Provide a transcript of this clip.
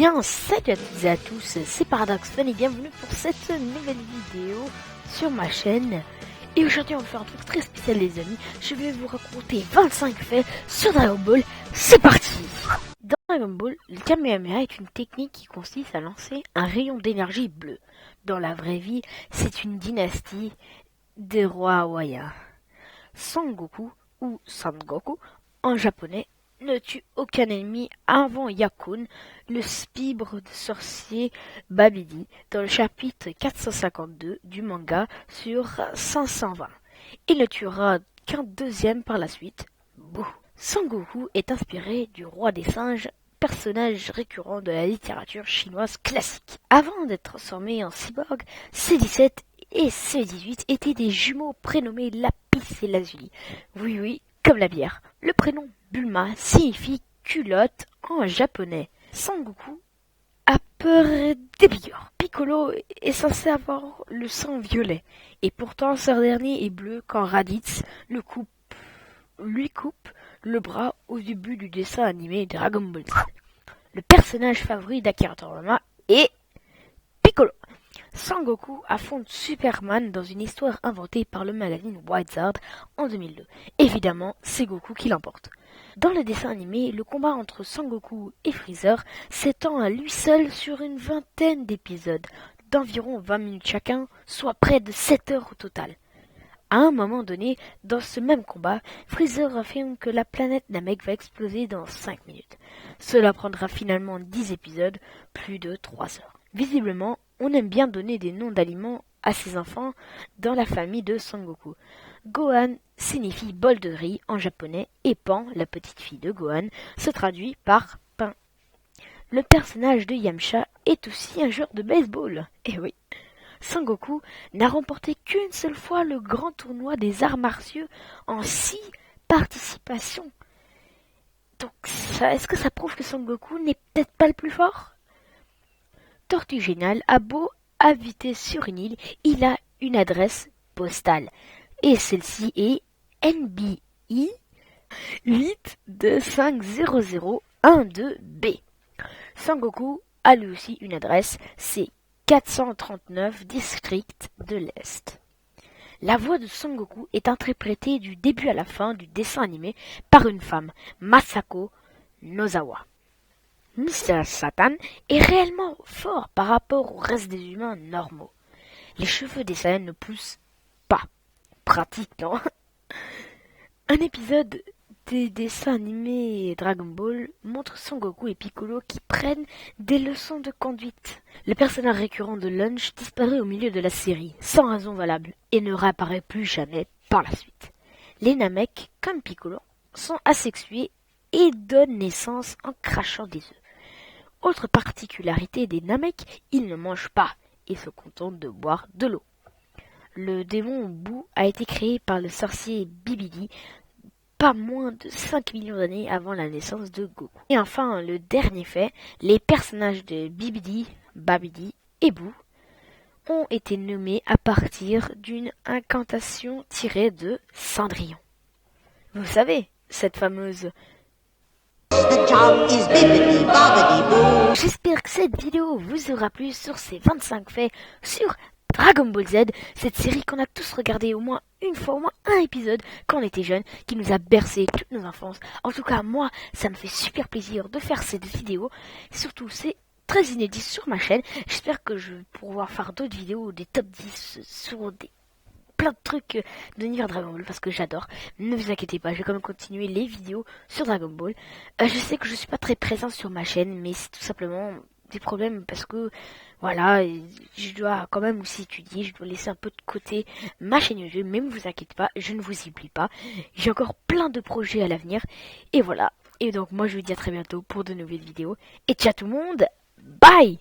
bien, salut à toutes et à tous, c'est Paradoxfun et bienvenue pour cette nouvelle vidéo sur ma chaîne. Et aujourd'hui on va faire un truc très spécial les amis, je vais vous raconter 25 faits sur Dragon Ball, c'est parti. Dans Dragon Ball, le Kamehameha est une technique qui consiste à lancer un rayon d'énergie bleue. Dans la vraie vie, c'est une dynastie des rois hawaïens. Sangoku ou Sangoku en japonais ne tue aucun ennemi avant Yakun, le spibre de sorcier Babidi, dans le chapitre 452 du manga sur 520. Il ne tuera qu'un deuxième par la suite, Boo. Sangoku est inspiré du roi des singes, personnage récurrent de la littérature chinoise classique. Avant d'être transformé en cyborg, C17 et C18 étaient des jumeaux prénommés Lapis et Lazuli. Oui, comme la bière. Le prénom Bulma signifie culotte en japonais. Sangoku a peur des piqûres. Piccolo est censé avoir le sang violet, et pourtant ce dernier est bleu quand Raditz lui coupe le bras au début du dessin animé Dragon Ball Z. Le personnage favori d'Akira Toriyama est Piccolo. Sangoku affronte Superman dans une histoire inventée par le magazine Wizard en 2002. Évidemment, c'est Goku qui l'emporte. Dans le dessin animé, le combat entre Sangoku et Freezer s'étend à lui seul sur une vingtaine d'épisodes, d'environ 20 minutes chacun, soit près de 7 heures au total. À un moment donné, dans ce même combat, Freezer affirme que la planète Namek va exploser dans 5 minutes. Cela prendra finalement 10 épisodes, plus de 3 heures. Visiblement, on aime bien donner des noms d'aliments à ses enfants dans la famille de Sangoku. Gohan signifie bol de riz en japonais et Pan, la petite fille de Gohan, se traduit par pain. Le personnage de Yamcha est aussi un joueur de baseball. Eh oui. Sangoku n'a remporté qu'une seule fois le grand tournoi des arts martiaux en 6 participations. Donc est-ce que ça prouve que Sangoku n'est peut-être pas le plus fort? Tortue Géniale a beau habiter sur une île, il a une adresse postale. Et celle-ci est NBI 8250012B. Sangoku a lui aussi une adresse, c'est 439 district de l'Est. La voix de Sangoku est interprétée du début à la fin du dessin animé par une femme, Masako Nozawa. Mr. Satan est réellement fort par rapport au reste des humains normaux. Les cheveux des Saiyans ne poussent pas. Pratique, non? Un épisode des dessins animés Dragon Ball montre Sangoku et Piccolo qui prennent des leçons de conduite. Le personnage récurrent de Lunch disparaît au milieu de la série, sans raison valable, et ne réapparaît plus jamais par la suite. Les Namek, comme Piccolo, sont asexués et donnent naissance en crachant des œufs. Autre particularité des Namek, ils ne mangent pas et se contentent de boire de l'eau. Le démon Boo a été créé par le sorcier Bibidi pas moins de 5 millions d'années avant la naissance de Goku. Et enfin, le dernier fait, les personnages de Bibidi, Babidi et Boo ont été nommés à partir d'une incantation tirée de Cendrillon. Vous savez, cette fameuse... J'espère que cette vidéo vous aura plu sur ces 25 faits sur Dragon Ball Z, cette série qu'on a tous regardé au moins une fois, au moins un épisode quand on était jeune, qui nous a bercé toute nos enfances. En tout cas, moi, ça me fait super plaisir de faire cette vidéo. Surtout, c'est très inédit sur ma chaîne. J'espère que je vais pouvoir faire d'autres vidéos, des top 10 sur plein de trucs de l'univers Dragon Ball parce que j'adore. Ne vous inquiétez pas, je vais quand même continuer les vidéos sur Dragon Ball. Je sais que je suis pas très présent sur ma chaîne, mais c'est tout simplement des problèmes parce que voilà, je dois quand même aussi étudier, je dois laisser un peu de côté ma chaîne YouTube, mais ne vous inquiétez pas, je ne vous oublie pas. J'ai encore plein de projets à l'avenir et voilà. Et donc moi je vous dis à très bientôt pour de nouvelles vidéos et ciao tout le monde, bye.